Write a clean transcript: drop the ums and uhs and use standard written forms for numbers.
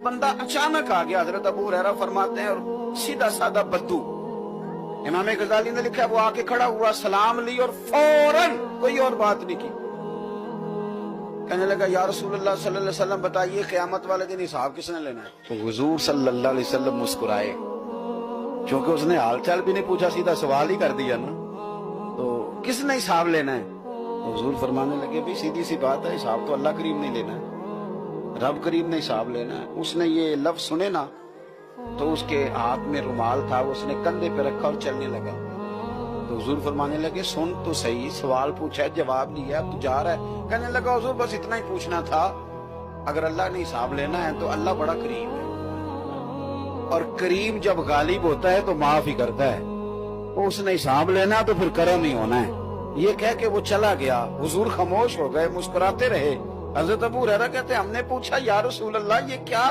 بندہ اچانک آ گیا، حضرت ابو ہریرہ فرماتے ہیں، اور سیدھا سادہ بدو، امام غزالی نے لکھا ہے وہ آ کے کھڑا ہوا، سلام لی اور فوراً کوئی اور بات نہیں کی، کہنے لگا یا رسول اللہ صلی اللہ علیہ وسلم بتائیے قیامت والے دن حساب کس نے لینا ہے؟ تو حضور صلی اللہ علیہ وسلم مسکرائے، چونکہ اس نے حال چال بھی نہیں پوچھا، سیدھا سوال ہی کر دیا نا، تو کس نے حساب لینا ہے؟ تو حضور فرمانے لگے بھی سیدھی سی بات ہے، حساب تو اللہ کریم نہیں لینا ہے، رب کریم نے حساب لینا ہے۔ اس نے یہ لفظ سنے نا تو اس کے ہاتھ میں رومال تھا، اس نے کندھے پہ رکھا اور چلنے لگا۔ تو حضور فرمانے لگے سن تو صحیح، سوال پوچھا ہے جواب لیا، اب تو جا رہا ہے؟ کہنے لگا حضور بس اتنا ہی پوچھنا تھا، اگر اللہ نے حساب لینا ہے تو اللہ بڑا کریم ہے، اور کریم جب غالب ہوتا ہے تو معاف ہی کرتا ہے، اس نے حساب لینا تو پھر کرم ہی ہونا ہے۔ یہ کہہ کے وہ چلا گیا، حضور خاموش ہو گئے، مسکراتے رہے۔ حضرت ابو ہریرہ کہتے ہیں ہم نے پوچھا یا رسول اللہ یہ کیا